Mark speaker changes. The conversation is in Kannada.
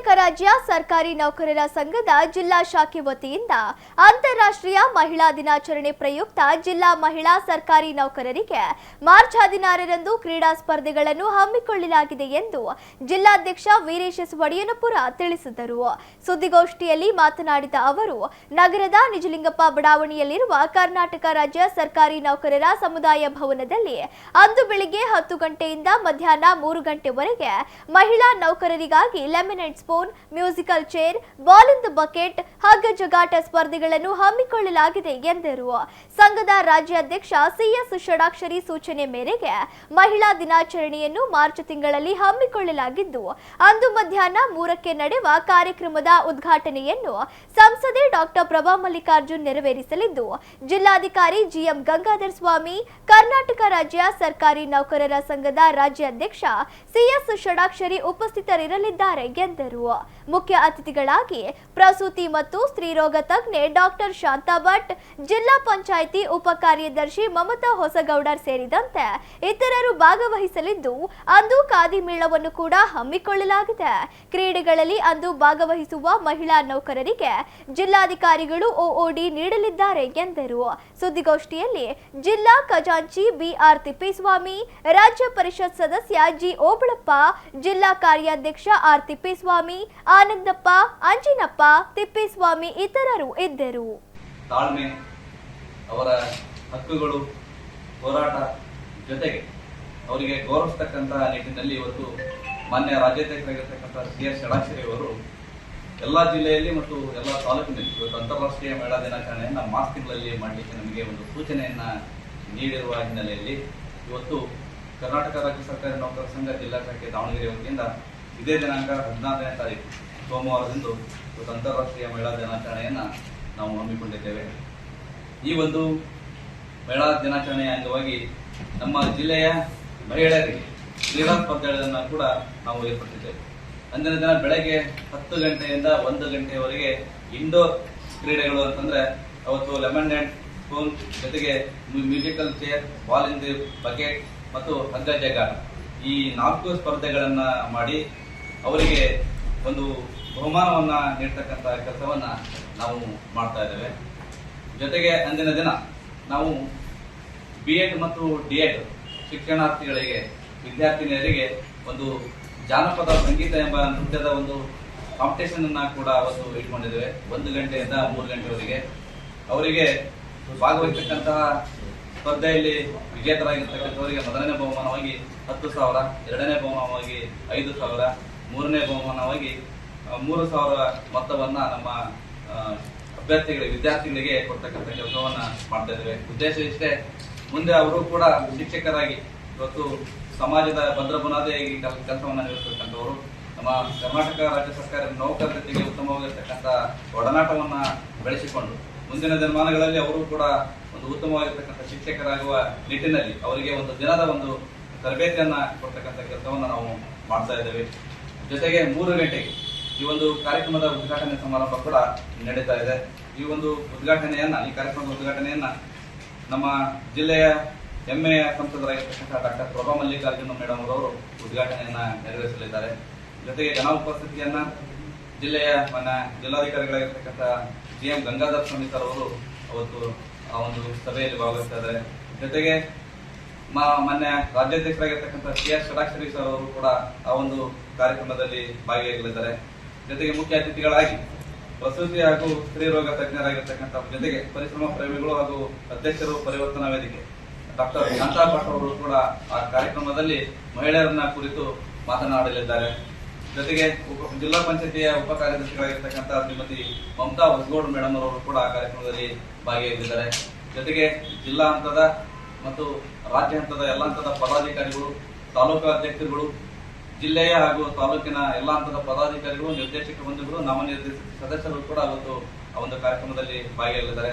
Speaker 1: ಕರ್ನಾಟಕ ರಾಜ್ಯ ಸರ್ಕಾರಿ ನೌಕರರ ಸಂಘದ ಜಿಲ್ಲಾ ಶಾಖೆ ವತಿಯಿಂದ ಅಂತಾರಾಷ್ಟ್ರೀಯ ಮಹಿಳಾ ದಿನಾಚರಣೆ ಪ್ರಯುಕ್ತ ಜಿಲ್ಲಾ ಮಹಿಳಾ ಸರ್ಕಾರಿ ನೌಕರರಿಗೆ ಮಾರ್ಚ್ 16ರಂದು ಕ್ರೀಡಾ ಸ್ಪರ್ಧೆಗಳನ್ನು ಹಮ್ಮಿಕೊಳ್ಳಲಾಗಿದೆ ಎಂದು ಜಿಲ್ಲಾಧ್ಯಕ್ಷ ವೀರೇಶ್ ಒಡೆಯನಪುರ ತಿಳಿಸಿದರು. ಸುದ್ದಿಗೋಷ್ಠಿಯಲ್ಲಿ ಮಾತನಾಡಿದ ಅವರು, ನಗರದ ನಿಜಲಿಂಗಪ್ಪ ಬಡಾವಣೆಯಲ್ಲಿರುವ ಕರ್ನಾಟಕ ರಾಜ್ಯ ಸರ್ಕಾರಿ ನೌಕರರ ಸಮುದಾಯ ಭವನದಲ್ಲಿ ಅಂದು ಬೆಳಿಗ್ಗೆ 10 ಗಂಟೆಯಿಂದ ಮಧ್ಯಾಹ್ನ 3 ಗಂಟೆವರೆಗೆ ಮಹಿಳಾ ನೌಕರರಿಗಾಗಿ lemon and spoon, musical chair, ball in the bucket, ಹಗ್ಗ ಜಗಾಟ ಸ್ಪರ್ಧೆಗಳನ್ನು ಹಮ್ಮಿಕೊಳ್ಳಲಾಗಿದೆ ಎಂದರು. ಸಂಘದ ರಾಜ್ಯಾಧ್ಯಕ್ಷ ಸಿಎಸ್ ಷಡಾಕ್ಷರಿ ಸೂಚನೆ ಮೇರೆಗೆ ಮಹಿಳಾ ದಿನಾಚರಣೆಯನ್ನು ಮಾರ್ಚ್ ತಿಂಗಳಲ್ಲಿ ಹಮ್ಮಿಕೊಳ್ಳಲಾಗಿದ್ದು, ಅಂದು ಮಧ್ಯಾಹ್ನ 3ಕ್ಕೆ ನಡೆಯುವ ಕಾರ್ಯಕ್ರಮದ ಉದ್ಘಾಟನೆಯನ್ನು ಸಂಸದೆ ಡಾಕ್ಟರ್ ಪ್ರಭಾ ಮಲ್ಲಿಕಾರ್ಜುನ್ ನೆರವೇರಿಸಲಿದ್ದು, ಜಿಲ್ಲಾಧಿಕಾರಿ ಜಿಎಂ ಗಂಗಾಧರ್ ಸ್ವಾಮಿ, ಕರ್ನಾಟಕ ರಾಜ್ಯ ಸರ್ಕಾರಿ ನೌಕರರ ಸಂಘದ ರಾಜ್ಯಾಧ್ಯಕ್ಷ ಸಿಎಸ್ ಷಡಾಕ್ಷರಿ ಉಪಸ್ಥಿತರಿರಲಿದ್ದಾರೆ ಎಂದರು. ಮುಖ್ಯ ಅತಿಥಿಗಳಾಗಿ ಪ್ರಸೂತಿ ಮತ್ತು ಸ್ತ್ರೀರೋಗ ತಜ್ಞೆ ಡಾಕ್ಟರ್ ಶಾಂತಾ ಭಟ್, ಜಿಲ್ಲಾ ಪಂಚಾಯಿತಿ ಉಪ ಕಾರ್ಯದರ್ಶಿ ಮಮತಾ ಹೊಸಗೌಡರ್ ಸೇರಿದಂತೆ ಇತರರು ಭಾಗವಹಿಸಲಿದ್ದು, ಅಂದು ಖಾದಿ ಮೇಳವನ್ನು ಕೂಡ ಹಮ್ಮಿಕೊಳ್ಳಲಾಗಿದೆ. ಕ್ರೀಡೆಗಳಲ್ಲಿ ಅಂದು ಭಾಗವಹಿಸುವ ಮಹಿಳಾ ನೌಕರರಿಗೆ ಜಿಲ್ಲಾಧಿಕಾರಿಗಳು ಒಒಡಿ ನೀಡಲಿದ್ದಾರೆ ಎಂದರು. ಸುದ್ದಿಗೋಷ್ಠಿಯಲ್ಲಿ ಜಿಲ್ಲಾ ಖಜಾಂಚಿ ಬಿಆರ್ ತಿಪ್ಪೇಸ್ವಾಮಿ, ರಾಜ್ಯ ಪರಿಷತ್ ಸದಸ್ಯ ಜಿ ಓಬಳಪ್ಪ, ಜಿಲ್ಲಾ ಕಾರ್ಯಾಧ್ಯಕ್ಷ ಆರ್ ತಿಪ್ಪೇಸ್ವಾಮಿ, ಆನಂದಪ್ಪ, ಅಂಜಿನಪ್ಪ, ತಿಪ್ಪೇಸ್ವಾಮಿ ಇತರರು ಇದ್ದರು.
Speaker 2: ತಾಳ್ಮೆ, ಅವರ ಹಕ್ಕುಗಳು, ಹೋರಾಟ ಜೊತೆಗೆ ಅವರಿಗೆ ಗೌರವಿಸತಕ್ಕಂತ ನಿಟ್ಟಿನಲ್ಲಿ ಇವತ್ತು ಮಾನ್ಯ ರಾಜ್ಯಾಧ್ಯಕ್ಷರಾಗಿರ್ತಕ್ಕಂಥ ಸಿಎಸ್ ಷಡಾಕ್ಷರಿ ಅವರು ಎಲ್ಲ ಜಿಲ್ಲೆಯಲ್ಲಿ ಮತ್ತು ಎಲ್ಲ ತಾಲೂಕಿನಲ್ಲಿ ಇವತ್ತು ಅಂತಾರಾಷ್ಟ್ರೀಯ ಮಹಿಳಾ ದಿನಾಚರಣೆಯನ್ನ ಮಾರ್ಚ್ ತಿಂಗಳಲ್ಲಿ ಮಾಡಲಿಕ್ಕೆ ನಮಗೆ ಒಂದು ಸೂಚನೆಯನ್ನ ನೀಡಿರುವ ಹಿನ್ನೆಲೆಯಲ್ಲಿ ಇವತ್ತು ಕರ್ನಾಟಕ ರಾಜ್ಯ ಸರ್ಕಾರಿ ನೌಕರರ ಸಂಘ ಜಿಲ್ಲಾ ಶಾಖೆ ದಾವಣಗೆರೆ ವತಿಯಿಂದ ಇದೇ ದಿನಾಂಕ 14ನೇ ತಾರೀಕು ಸೋಮವಾರದಂದು ಇವತ್ತು ಅಂತಾರಾಷ್ಟ್ರೀಯ ಮಹಿಳಾ ದಿನಾಚರಣೆಯನ್ನ ನಾವು ಹಮ್ಮಿಕೊಂಡಿದ್ದೇವೆ. ಈ ಒಂದು ಮಹಿಳಾ ದಿನಾಚರಣೆಯ ಅಂಗವಾಗಿ ನಮ್ಮ ಜಿಲ್ಲೆಯ ಮಹಿಳೆಯರಿಗೆ ಕ್ರೀಡಾ ಸ್ಪರ್ಧೆಗಳನ್ನು ಕೂಡ ನಾವು ಏರ್ಪಡಿಸಿದ್ದೇವೆ. ಅಂದಿನ ದಿನ ಬೆಳಗ್ಗೆ 10 ಗಂಟೆಯಿಂದ 1 ಗಂಟೆಯವರೆಗೆ ಇಂಡೋರ್ ಕ್ರೀಡೆಗಳು ಅಂತಂದ್ರೆ ಅವತ್ತು ಲೆಮನೇಡ್ ಸ್ಪೂನ್ ಜೊತೆಗೆ musical chair, ball in the bucket ಮತ್ತು ಹಗ್ಗ ಜಗಾಟ ಈ 4 ಸ್ಪರ್ಧೆಗಳನ್ನ ಮಾಡಿ ಅವರಿಗೆ ಒಂದು ಬಹುಮಾನವನ್ನ ನೀಡ್ತಕ್ಕಂಥ ಕೆಲಸವನ್ನ ನಾವು ಮಾಡ್ತಾ ಇದ್ದೇವೆ. ಜೊತೆಗೆ ಅಂದಿನ ದಿನ ನಾವು ಬಿಎಡ್ ಮತ್ತು ಡಿಎಡ್ ಶಿಕ್ಷಣಾರ್ಥಿಗಳಿಗೆ, ವಿದ್ಯಾರ್ಥಿನಿಯರಿಗೆ ಒಂದು ಜಾನಪದ ಸಂಗೀತ ಎಂಬ ನೃತ್ಯದ ಒಂದು ಕಾಂಪಿಟೇಷನ್ ಅನ್ನ ಕೂಡ ಅವತ್ತು ಇಟ್ಕೊಂಡಿದ್ದೇವೆ. 1 ಗಂಟೆಯಿಂದ 3 ಗಂಟೆವರೆಗೆ ಅವರಿಗೆ ಭಾಗವಹಿಸತಕ್ಕಂತಹ ಸ್ಪರ್ಧೆಯಲ್ಲಿ ವಿಜೇತರಾಗಿರ್ತಕ್ಕಂಥವರಿಗೆ ಮೊದಲನೇ ಬಹುಮಾನವಾಗಿ 10,000, ಎರಡನೇ ಬಹುಮಾನವಾಗಿ 5,000, ಮೂರನೇ ಬಹುಮಾನವಾಗಿ 3,000 ಮೊತ್ತವನ್ನ ನಮ್ಮ ವಿದ್ಯಾರ್ಥಿಗಳಿಗೆ ಕೊಡ್ತಕ್ಕಂಥ ಕೆಲಸವನ್ನ ಮಾಡ್ತಾ ಇದ್ದೇವೆ. ಉದ್ದೇಶ ಇಷ್ಟೇ, ಮುಂದೆ ಅವರು ಕೂಡ ಶಿಕ್ಷಕರಾಗಿ ಇವತ್ತು ಸಮಾಜದ ಭದ್ರ ಬುನಾದಿಯಾಗಿ ಕೆಲಸವನ್ನ ನಿರ್ವಹಿಸತಕ್ಕಂಥವರು ನಮ್ಮ ಕರ್ನಾಟಕ ರಾಜ್ಯ ಸರ್ಕಾರಿ ನೌಕರರ ಜೊತೆಗೆ ಉತ್ತಮವಾಗಿರ್ತಕ್ಕಂಥ ಒಡನಾಟವನ್ನ ಬೆಳೆಸಿಕೊಂಡು ಮುಂದಿನ ದಿನಮಾನಗಳಲ್ಲಿ ಅವರು ಕೂಡ ಒಂದು ಉತ್ತಮವಾಗಿರ್ತಕ್ಕಂಥ ಶಿಕ್ಷಕರಾಗುವ ನಿಟ್ಟಿನಲ್ಲಿ ಅವರಿಗೆ ಒಂದು ದಿನದ ಒಂದು ತರಬೇತಿಯನ್ನ ಕೊಡ್ತಕ್ಕಂಥ ಕೆಲಸವನ್ನ ನಾವು ಮಾಡ್ತಾ ಇದ್ದೇವೆ. ಜೊತೆಗೆ 3 ಗಂಟೆಗೆ ಈ ಒಂದು ಕಾರ್ಯಕ್ರಮದ ಉದ್ಘಾಟನೆ ಸಮಾರಂಭ ಕೂಡ ನಡೀತಾ ಇದೆ. ಈ ಕಾರ್ಯಕ್ರಮದ ಉದ್ಘಾಟನೆಯನ್ನ ನಮ್ಮ ಜಿಲ್ಲೆಯ ಹೆಮ್ಮೆಯ ಸಂಸದರಾಗಿರ್ತಕ್ಕಂಥ ಡಾಕ್ಟರ್ ಪ್ರಭಾ ಮಲ್ಲಿಕಾರ್ಜುನ್ ಮೇಡಮ್ ಅವರು ಉದ್ಘಾಟನೆಯನ್ನ ನೆರವೇರಿಸಲಿದ್ದಾರೆ. ಜೊತೆಗೆ ಜನ ಉಪಸ್ಥಿತಿಯನ್ನ ಜಿಲ್ಲೆಯ ಜಿಲ್ಲಾಧಿಕಾರಿಗಳಾಗಿರ್ತಕ್ಕಂಥ ಜಿಎಂ ಗಂಗಾಧರ್ ಸ್ವಾಮಿ ಸರ್ ಅವರು ಅವತ್ತು ಆ ಒಂದು ಸಭೆಯಲ್ಲಿ ಭಾಗವಹಿಸ್ತಾ ಇದ್ದಾರೆ. ಜೊತೆಗೆ ಮಾನ್ಯ ರಾಜ್ಯಾಧ್ಯಕ್ಷರಾಗಿರ್ತಕ್ಕಂಥ ಸಿಎಸ್ ಷಡಾಕ್ಷರಿ ಸರ್ ಅವರು ಕೂಡ ಆ ಒಂದು ಕಾರ್ಯಕ್ರಮದಲ್ಲಿ ಭಾಗಿಯಾಗಲಿದ್ದಾರೆ. ಜೊತೆಗೆ ಮುಖ್ಯ ಅತಿಥಿಗಳಾಗಿ ಪ್ರಸೂತಿ ಹಾಗೂ ಸ್ತ್ರೀರೋಗ ತಜ್ಞರಾಗಿರ್ತಕ್ಕಂಥ ಜೊತೆಗೆ ಪರಿಶ್ರಮ ಪ್ರೇಮಿಗಳು ಹಾಗೂ ಅಧ್ಯಕ್ಷರು ಪರಿವರ್ತನಾ ವೇದಿಕೆ ಡಾಕ್ಟರ್ ಶಾಂತಾ ಭಟ್ ಅವರು ಕೂಡ ಆ ಕಾರ್ಯಕ್ರಮದಲ್ಲಿ ಮಹಿಳೆಯರನ್ನ ಕುರಿತು ಮಾತನಾಡಲಿದ್ದಾರೆ. ಜೊತೆಗೆ ಜಿಲ್ಲಾ ಪಂಚಾಯತಿಯ ಉಪ ಕಾರ್ಯದರ್ಶಿಗಳಾಗಿರ್ತಕ್ಕಂಥ ಶ್ರೀಮತಿ ಮಮತಾ ಹೊಸಗೌಡ ಮೇಡಮ್ ಅವರು ಕೂಡ ಆ ಕಾರ್ಯಕ್ರಮದಲ್ಲಿ ಭಾಗಿಯಾಗಿದ್ದಾರೆ. ಜೊತೆಗೆ ಜಿಲ್ಲಾ ಹಂತದ ಮತ್ತು ರಾಜ್ಯ ಹಂತದ ಎಲ್ಲ ಹಂತದ ಪದಾಧಿಕಾರಿಗಳು, ತಾಲೂಕು ಅಧ್ಯಕ್ಷರುಗಳು, ಜಿಲ್ಲೆಯ ಹಾಗೂ ತಾಲೂಕಿನ ಎಲ್ಲ ಹಂತದ ಪದಾಧಿಕಾರಿಗಳು, ನಿರ್ದೇಶಕ ಬಂಧುಗಳು, ನಾಮನಿರ್ದೇಶಿತ ಸದಸ್ಯರು ಕೂಡ ಅವತ್ತು ಆ ಒಂದು ಕಾರ್ಯಕ್ರಮದಲ್ಲಿ ಭಾಗಿಯಾಗಲಿದ್ದಾರೆ.